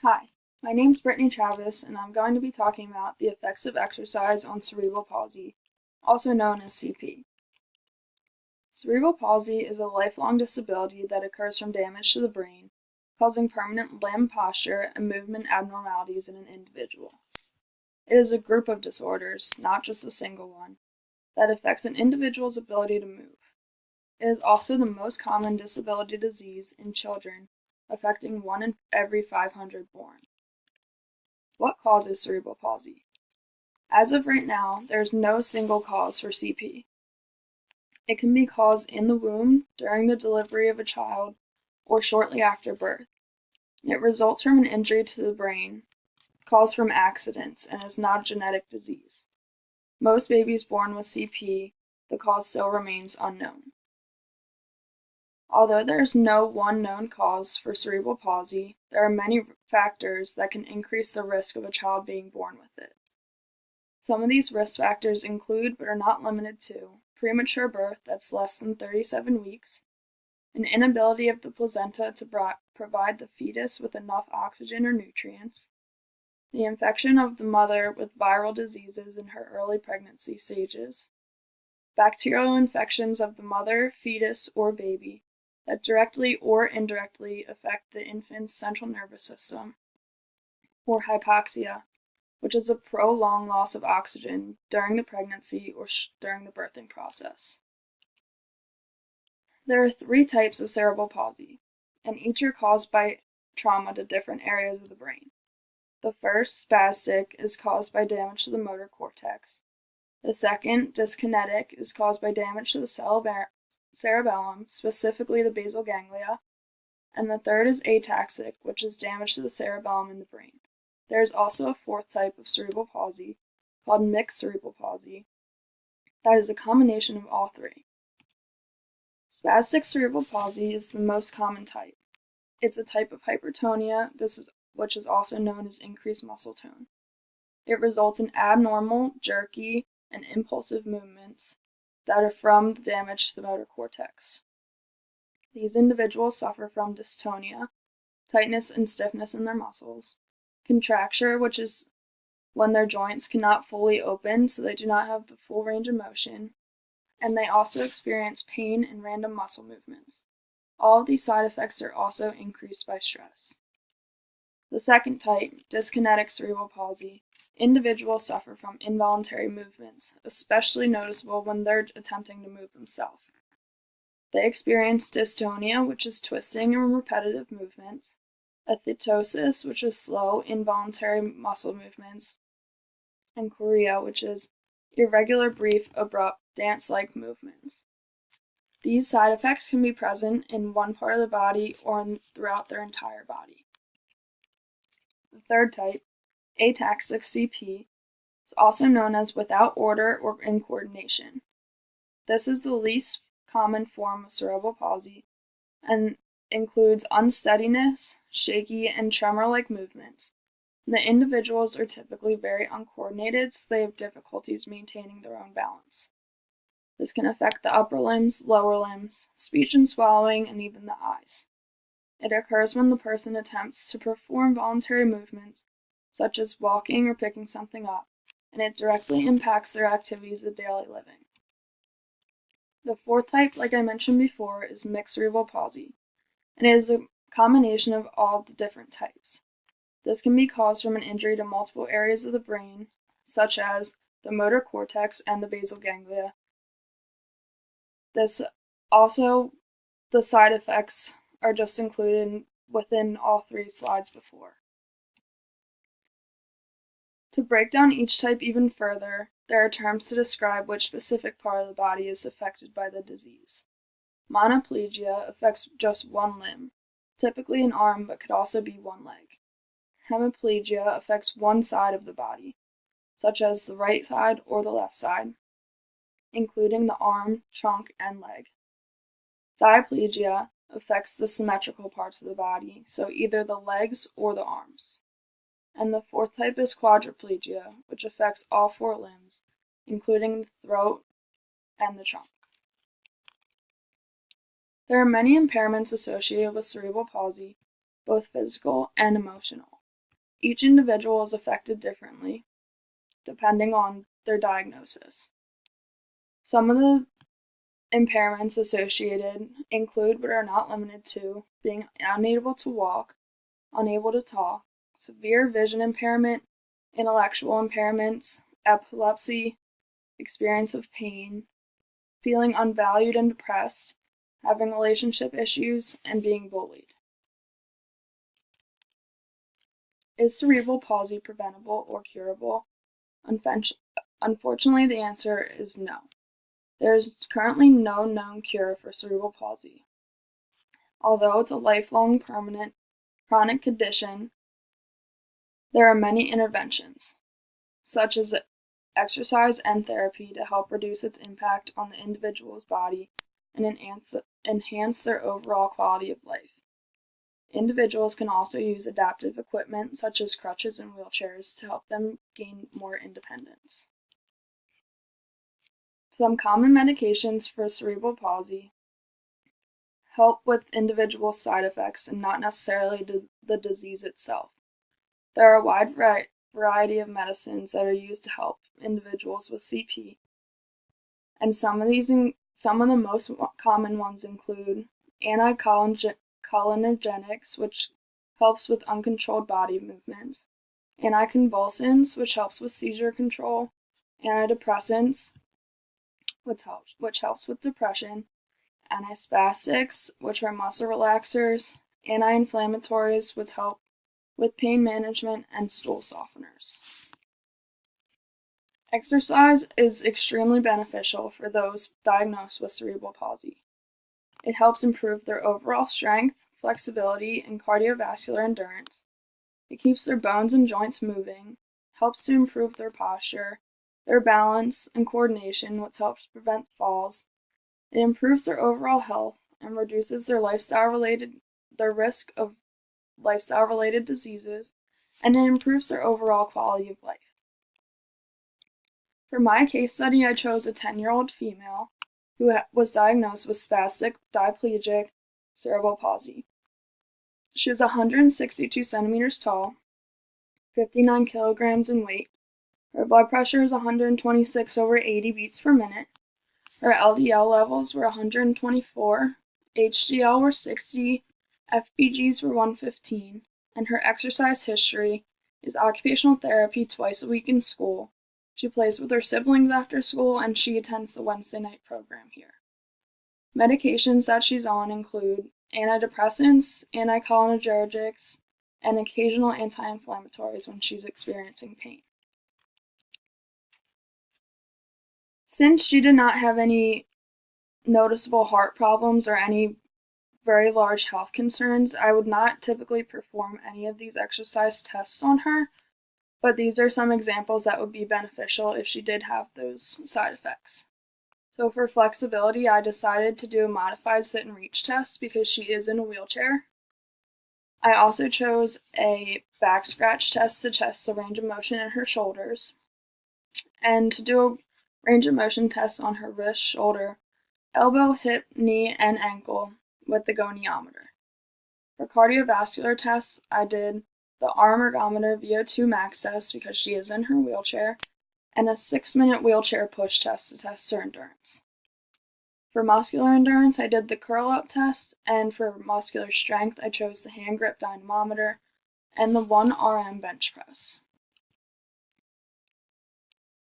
Hi, my name's Brittany Travis, and I'm going to be talking about the effects of exercise on cerebral palsy, also known as CP. Cerebral palsy is a lifelong disability that occurs from damage to the brain, causing permanent limb posture and movement abnormalities in an individual. It is a group of disorders, not just a single one, that affects an individual's ability to move. It is also the most common disability disease in children, affecting 1 in every 500 born. What causes cerebral palsy? As of right now, there is no single cause for CP. It can be caused in the womb, during the delivery of a child, or shortly after birth. It results from an injury to the brain, caused from accidents, and is not a genetic disease. Most babies born with CP, the cause still remains unknown. Although there is no one known cause for cerebral palsy, there are many factors that can increase the risk of a child being born with it. Some of these risk factors include, but are not limited to, premature birth that's less than 37 weeks, an inability of the placenta to provide the fetus with enough oxygen or nutrients, the infection of the mother with viral diseases in her early pregnancy stages, bacterial infections of the mother, fetus, or baby that directly or indirectly affect the infant's central nervous system, or hypoxia, which is a prolonged loss of oxygen during the pregnancy or during the birthing process. There are 3 types of cerebral palsy, and each are caused by trauma to different areas of the brain. The first, spastic, is caused by damage to the motor cortex. The second, dyskinetic, is caused by damage to the cerebellum, specifically the basal ganglia. And the third is ataxic, which is damage to the cerebellum in the brain. There is also a 4th type of cerebral palsy, called mixed cerebral palsy, that is a combination of all 3. Spastic cerebral palsy is the most common type. It's a type of hypertonia, which is also known as increased muscle tone. It results in abnormal, jerky, and impulsive movements that are from the damage to the motor cortex. These individuals suffer from dystonia, tightness and stiffness in their muscles, contracture, which is when their joints cannot fully open, so they do not have the full range of motion, and they also experience pain and random muscle movements. All of these side effects are also increased by stress. The second type, dyskinetic cerebral palsy, individuals suffer from involuntary movements, especially noticeable when they're attempting to move themselves. They experience dystonia, which is twisting and repetitive movements, athetosis, which is slow, involuntary muscle movements, and chorea, which is irregular, brief, abrupt, dance-like movements. These side effects can be present in one part of the body or throughout their entire body. The third type, ataxic CP, is also known as without order or incoordination. This is the least common form of cerebral palsy and includes unsteadiness, shaky, and tremor-like movements. The individuals are typically very uncoordinated, so they have difficulties maintaining their own balance. This can affect the upper limbs, lower limbs, speech and swallowing, and even the eyes. It occurs when the person attempts to perform voluntary movements, such as walking or picking something up, and it directly impacts their activities of daily living. The 4th type, like I mentioned before, is mixed cerebral palsy, and it is a combination of all the different types. This can be caused from an injury to multiple areas of the brain, such as the motor cortex and the basal ganglia. The side effects are just included within all 3 slides before. To break down each type even further, there are terms to describe which specific part of the body is affected by the disease. Monoplegia affects just one limb, typically an arm, but could also be one leg. Hemiplegia affects one side of the body, such as the right side or the left side, including the arm, trunk, and leg. Diplegia affects the symmetrical parts of the body, so either the legs or the arms. And the 4th type is quadriplegia, which affects all 4 limbs, including the throat and the trunk. There are many impairments associated with cerebral palsy, both physical and emotional. Each individual is affected differently, depending on their diagnosis. Some of the impairments associated include, but are not limited to, being unable to walk, unable to talk, severe vision impairment, intellectual impairments, epilepsy, experience of pain, feeling unvalued and depressed, having relationship issues, and being bullied. Is cerebral palsy preventable or curable? Unfortunately, the answer is no. There is currently no known cure for cerebral palsy. Although it's a lifelong, permanent, chronic condition, there are many interventions, such as exercise and therapy, to help reduce its impact on the individual's body and enhance their overall quality of life. Individuals can also use adaptive equipment such as crutches and wheelchairs to help them gain more independence. Some common medications for cerebral palsy help with individual side effects and not necessarily the disease itself. There are a wide variety of medicines that are used to help individuals with CP, and some of the most common ones include anticholinergics, which helps with uncontrolled body movements, anticonvulsants, which helps with seizure control, antidepressants, which helps with depression, antispastic, which are muscle relaxers, anti-inflammatories, which help with pain management, and stool softeners. Exercise is extremely beneficial for those diagnosed with cerebral palsy. It helps improve their overall strength, flexibility, and cardiovascular endurance. It keeps their bones and joints moving, helps to improve their posture, their balance, and coordination, which helps prevent falls. It improves their overall health and reduces their risk of lifestyle-related diseases, and it improves their overall quality of life. For my case study, I chose a 10-year-old female who was diagnosed with spastic diplegic cerebral palsy. She is 162 centimeters tall, 59 kilograms in weight. Her blood pressure is 126/80 beats per minute. Her LDL levels were 124, HDL were 60, FBGs were 115, and her exercise history is occupational therapy twice a week in school. She plays with her siblings after school, and she attends the Wednesday night program here. Medications that she's on include antidepressants, anticholinergics, and occasional anti-inflammatories when she's experiencing pain. Since she did not have any noticeable heart problems or any very large health concerns, I would not typically perform any of these exercise tests on her, but these are some examples that would be beneficial if she did have those side effects. So for flexibility, I decided to do a modified sit and reach test because she is in a wheelchair. I also chose a back scratch test to test the range of motion in her shoulders, and to do a range of motion test on her wrist, shoulder, elbow, hip, knee, and ankle with the goniometer. For cardiovascular tests, I did the arm ergometer VO2 max test because she is in her wheelchair, and a 6-minute wheelchair push test to test her endurance. For muscular endurance, I did the curl-up test, and for muscular strength, I chose the hand grip dynamometer and the 1RM bench press.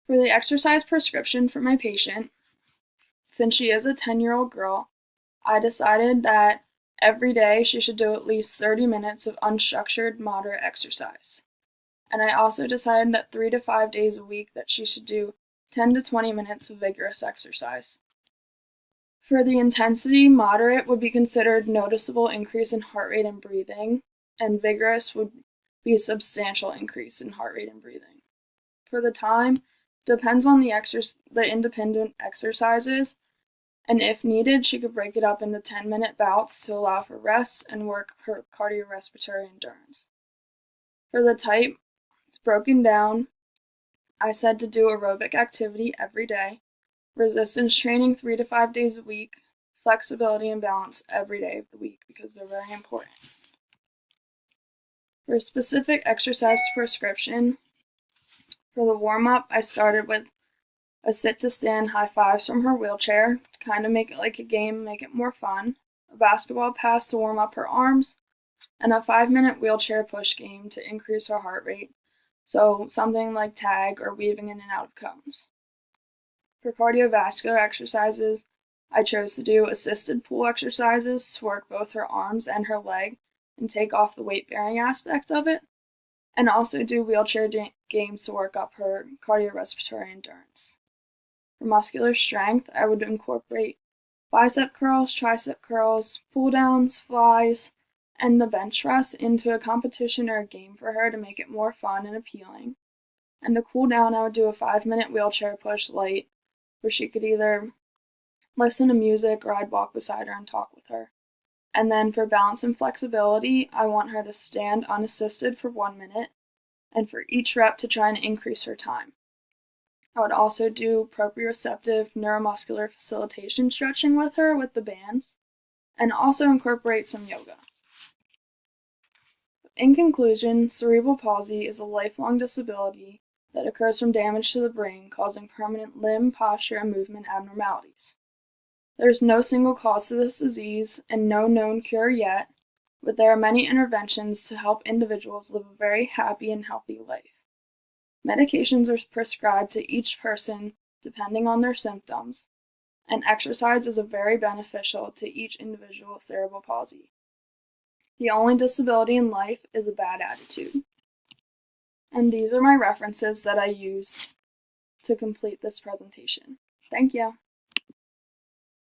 For the exercise prescription for my patient, since she is a 10-year-old girl, I decided that every day she should do at least 30 minutes of unstructured, moderate exercise. And I also decided that 3 to 5 days a week that she should do 10 to 20 minutes of vigorous exercise. For the intensity, moderate would be considered noticeable increase in heart rate and breathing, and vigorous would be a substantial increase in heart rate and breathing. For the time, depends on the independent exercises, and if needed, she could break it up into 10-minute bouts to allow for rest and work her cardiorespiratory endurance. For the type, it's broken down. I said to do aerobic activity every day, resistance training 3 to 5 days a week, flexibility and balance every day of the week because they're very important. For a specific exercise prescription, for the warm-up, I started with a sit-to-stand high fives from her wheelchair to kind of make it like a game, make it more fun, a basketball pass to warm up her arms, and a 5-minute wheelchair push game to increase her heart rate, so something like tag or weaving in and out of cones. For cardiovascular exercises, I chose to do assisted pull exercises to work both her arms and her leg and take off the weight-bearing aspect of it, and also do wheelchair games to work up her cardiorespiratory endurance. For muscular strength, I would incorporate bicep curls, tricep curls, pull downs, flies, and the bench press into a competition or a game for her to make it more fun and appealing. And to cool down, I would do a 5-minute wheelchair push light where she could either listen to music or I'd walk beside her and talk with her. And then for balance and flexibility, I want her to stand unassisted for 1 minute, and for each rep to try and increase her time. I would also do proprioceptive neuromuscular facilitation stretching with her with the bands, and also incorporate some yoga. In conclusion, cerebral palsy is a lifelong disability that occurs from damage to the brain, causing permanent limb, posture, and movement abnormalities. There is no single cause to this disease and no known cure yet, but there are many interventions to help individuals live a very happy and healthy life. Medications are prescribed to each person depending on their symptoms, and exercise is very beneficial to each individual with cerebral palsy. The only disability in life is a bad attitude. And these are my references that I use to complete this presentation. Thank you.